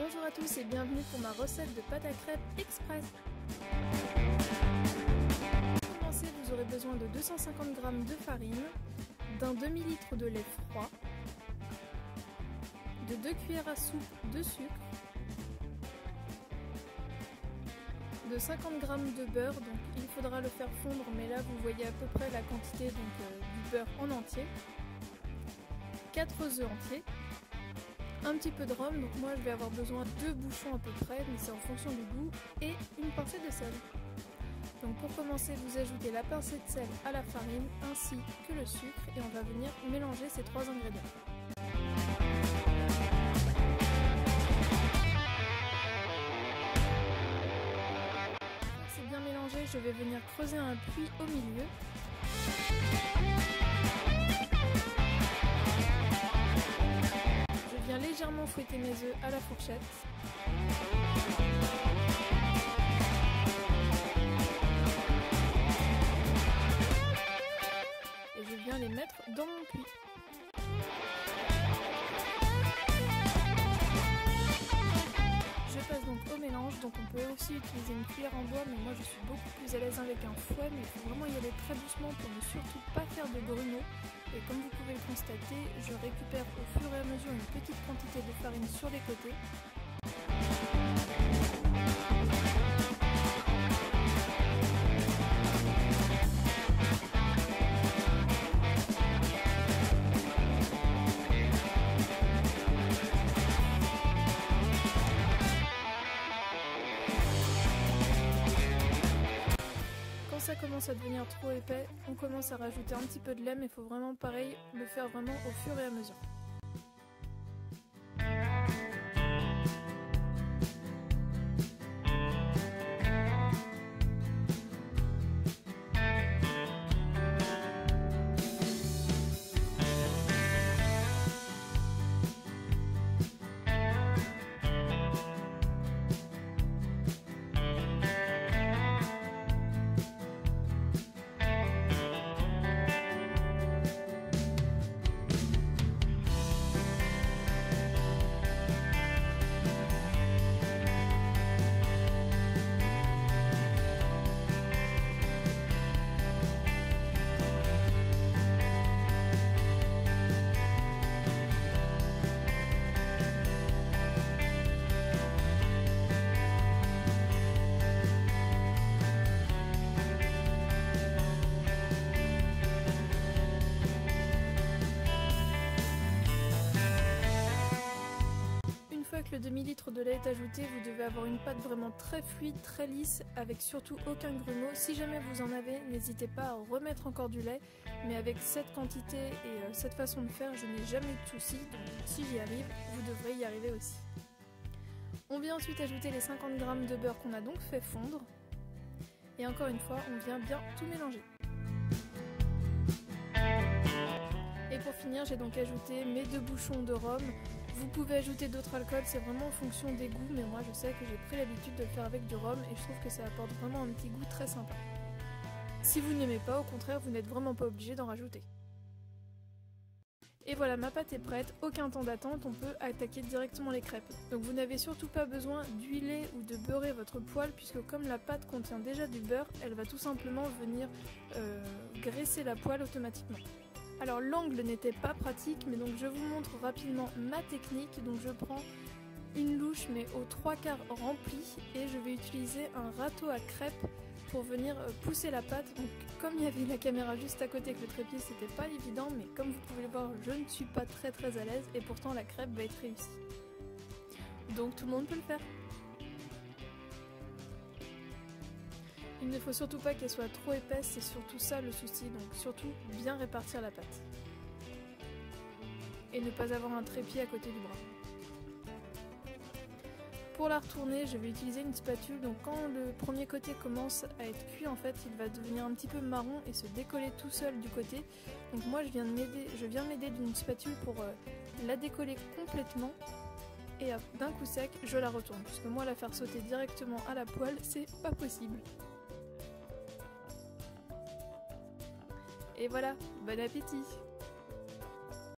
Bonjour à tous et bienvenue pour ma recette de pâte à crêpes express. Pour commencer, vous aurez besoin de 250 g de farine, d'un demi-litre de lait froid, de 2 cuillères à soupe de sucre, de 50 g de beurre, donc il faudra le faire fondre, mais là vous voyez à peu près la quantité du beurre en entier, 4 œufs entiers, un petit peu de rhum, donc moi je vais avoir besoin de 2 bouchons à peu près, mais c'est en fonction du goût, et une pincée de sel. Donc pour commencer, vous ajoutez la pincée de sel à la farine ainsi que le sucre et on va venir mélanger ces 3 ingrédients. C'est bien mélangé, je vais venir creuser un puits au milieu. Je viens légèrement fouetter mes œufs à la fourchette. Et je viens les mettre dans mon puits. Je passe donc au mélange, donc on peut aussi utiliser une cuillère en bois, mais moi je suis beaucoup plus à l'aise avec un fouet, mais il faut vraiment y aller très doucement pour ne surtout pas faire de grumeaux. Et comme vous pouvez le constater, je récupère au fur et à mesure une petite quantité de farine sur les côtés. Quand ça commence à devenir trop épais, on commence à rajouter un petit peu de lait, mais il faut vraiment pareil le faire vraiment au fur et à mesure. Une fois que le demi-litre de lait est ajouté, vous devez avoir une pâte vraiment très fluide, très lisse, avec surtout aucun grumeau. Si jamais vous en avez, n'hésitez pas à remettre encore du lait, mais avec cette quantité et cette façon de faire, je n'ai jamais eu de soucis, donc si j'y arrive, vous devrez y arriver aussi. On vient ensuite ajouter les 50 g de beurre qu'on a donc fait fondre, et encore une fois, on vient bien tout mélanger. Et pour finir, j'ai donc ajouté mes 2 bouchons de rhum. Vous pouvez ajouter d'autres alcools, c'est vraiment en fonction des goûts, mais moi je sais que j'ai pris l'habitude de le faire avec du rhum et je trouve que ça apporte vraiment un petit goût très sympa. Si vous n'aimez pas, au contraire, vous n'êtes vraiment pas obligé d'en rajouter. Et voilà, ma pâte est prête, aucun temps d'attente, on peut attaquer directement les crêpes. Donc vous n'avez surtout pas besoin d'huiler ou de beurrer votre poêle, puisque comme la pâte contient déjà du beurre, elle va tout simplement venir graisser la poêle automatiquement. Alors l'angle n'était pas pratique, mais donc je vous montre rapidement ma technique. Donc je prends une louche mais aux 3/4 remplie et je vais utiliser un râteau à crêpes pour venir pousser la pâte. Donc comme il y avait la caméra juste à côté avec le trépied, c'était pas évident, mais comme vous pouvez le voir, je ne suis pas très à l'aise et pourtant la crêpe va être réussie. Donc tout le monde peut le faire. Il ne faut surtout pas qu'elle soit trop épaisse, c'est surtout ça le souci, donc surtout bien répartir la pâte. Et ne pas avoir un trépied à côté du bras. Pour la retourner, je vais utiliser une spatule, donc quand le premier côté commence à être cuit, en fait, il va devenir un petit peu marron et se décoller tout seul du côté. Donc moi je viens m'aider d'une spatule pour la décoller complètement. Et d'un coup sec, je la retourne, puisque moi la faire sauter directement à la poêle, c'est pas possible. Et voilà, bon appétit!